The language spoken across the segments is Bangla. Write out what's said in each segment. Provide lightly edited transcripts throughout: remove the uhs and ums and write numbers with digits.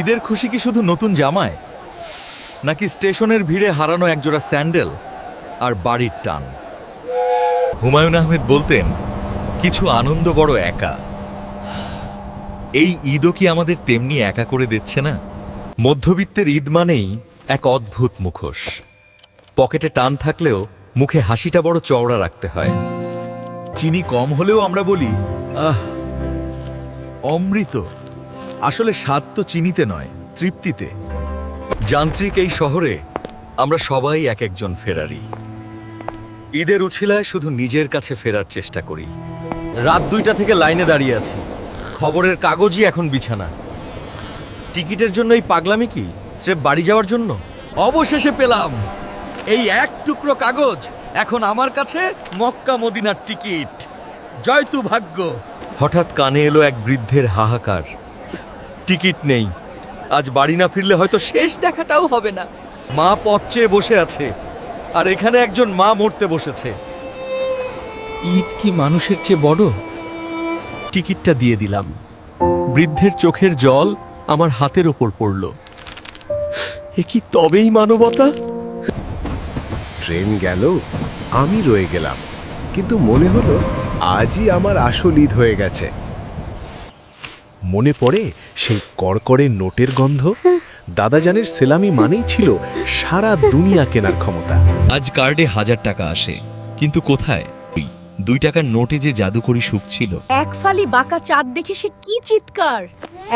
ঈদের খুশি কি শুধু নতুন জামায়, নাকি স্টেশনের ভিড়ে হারানো একজোড়া স্যান্ডেল আর বাড়ির টান? হুমায়ুন আহমেদ বলতেন, কিছু আনন্দ বড় একা। এই ঈদও কি আমাদের তেমনি একা করে দিচ্ছে না? মধ্যবিত্তের ঈদ মানেই এক অদ্ভুত মুখোশ। পকেটে টান থাকলেও মুখে হাসিটা বড় চওড়া রাখতে হয়। চিনি কম হলেও আমরা বলি, আহ, অমৃত। আসলে স্বাদ তো চিনিতে নয়, তৃপ্তিতে। যান্ত্রিক এই শহরে আমরা সবাই এক একজন ফেরারি। ঈদের উছিলায় শুধু নিজের কাছে ফেরার চেষ্টা করি। রাত 2টা থেকে লাইনে দাঁড়িয়ে আছি, খবরের কাগজই এখন বিছানা। টিকিটের জন্য এই পাগলামি কি স্রেফ বাড়ি যাওয়ার জন্য? অবশেষে পেলাম এই এক টুকরো কাগজ। এখন আমার কাছে মক্কা মদিনার টিকিট। জয়তু ভাগ্য। হঠাৎ কানে এলো এক বৃদ্ধের হাহাকার, টিকিট নেই। আজ বাড়ি না ফিরলে হয়তো শেষ দেখাটাও হবে না। মা পথ চেয়ে বসে আছে, আর এখানে একজন মা মরতে বসেছে। ঈদ কি মানুষের চেয়ে বড়? টিকিটটা দিয়ে দিলাম। বৃদ্ধের চোখের জল আমার হাতের ওপর পড়ল। এ কি তবেই মানবতা? ট্রেন গেল, আমি রয়ে গেলাম, কিন্তু মনে হলো আজই আমার আসল ঈদ হয়ে গেছে। মনে পড়ে সেই কড়কড়ে নোটের গন্ধ। দাদাজানের সেলামি মানেই ছিল সারা দুনিয়া কেনার ক্ষমতা। আজ কার্ডে 1000 টাকা আসে, কিন্তু কোথায় 2 টাকার নোটে যে জাদুকরি সুখ ছিল? এক ফালি বাঁকা চাঁদ দেখে সে কি চিৎকার!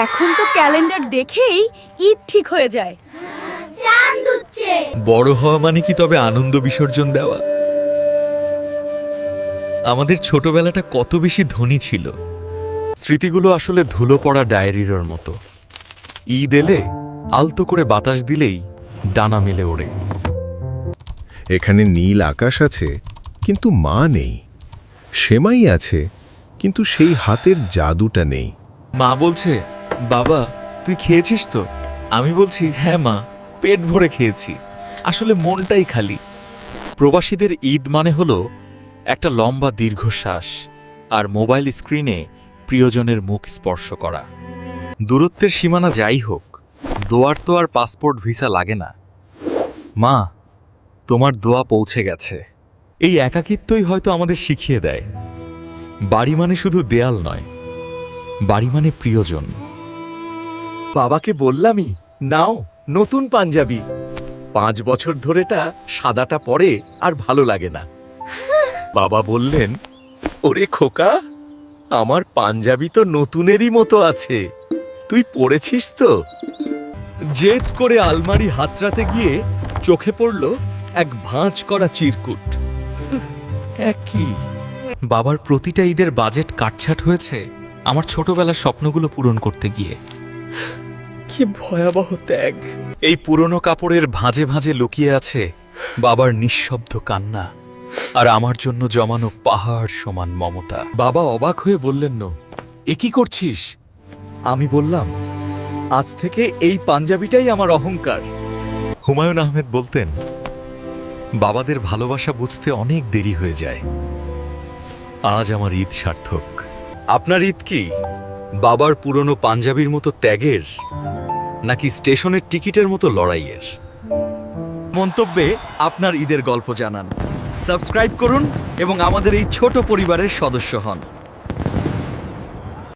এখন তো ক্যালেন্ডার দেখেই ঈদ ঠিক হয়ে যায়। চাঁদ উঠছে। বড় হওয়া মানে কি তবে আনন্দ বিসর্জন দেওয়া? আমাদের ছোটবেলাটা কত বেশি ধনী ছিল। স্মৃতিগুলো আসলে ধুলো পড়া ডায়েরির মতো। ঈদ এলে আলতো করে বাতাস দিলেই ডানা মেলে ওড়ে। এখানে নীল আকাশ আছে, কিন্তু মা নেই। সেমাই আছে, কিন্তু সেই হাতের জাদুটা নেই। মা বলছে, বাবা তুই খেয়েছিস তো? আমি বলছি, হ্যাঁ মা, পেট ভরে খেয়েছি। আসলে মনটাই খালি। প্রবাসীদের ঈদ মানে হলো একটা লম্বা দীর্ঘশ্বাস আর মোবাইল স্ক্রিনে প্রিয়জনের মুখ স্পর্শ করা। দূরত্বের সীমানা যাই হোক, দোয়ার তো আর পাসপোর্ট ভিসা লাগে না। মা, তোমার দোয়া পৌঁছে গেছে। এই একাকিত্বই হয়তো আমাদের শিখিয়ে দেয়, বাড়ি মানে শুধু দেয়াল নয়, বাড়ি মানে প্রিয়জন। বাবাকে বললামই, নাও নতুন পাঞ্জাবি। 5 বছর ধরেটা সাদাটা পরে আর ভালো লাগে না। বাবা বললেন, ওরে খোকা, আমার পাঞ্জাবি তো নতুনেরই মতো আছে, তুই পরেছিস তো? জেদ করে আলমারি হাতড়াতে গিয়ে চোখে পড়ল এক ভাঁজ করা চিরকুট। একই। বাবার প্রতিটা ঈদের বাজেট কাটছাট হয়েছে আমার ছোটবেলার স্বপ্নগুলো পূরণ করতে গিয়ে। কি ভয়াবহ ত্যাগ! এই পুরনো কাপড়ের ভাঁজে ভাঁজে লুকিয়ে আছে বাবার নিঃশব্দ কান্না, আর আমার জন্য জমানো পাহাড় সমান মমতা। বাবা অবাক হয়ে বললেন, এ কি করছিস? আমি বললাম, আজ থেকে এই পাঞ্জাবিটাই আমার অহংকার। হুমায়ুন আহমেদ বলতেন, বাবাদের ভালোবাসা বুঝতে অনেক দেরি হয়ে যায়। আজ আমার ঈদ সার্থক। আপনার ঈদ কি বাবার পুরনো পাঞ্জাবির মতো ত্যাগের, নাকি স্টেশনের টিকিটের মতো লড়াইয়ের? মন্তব্যে আপনার ঈদের গল্প জানান। সাবস্ক্রাইব করুন এবং আমাদের এই ছোট পরিবারের সদস্য হন।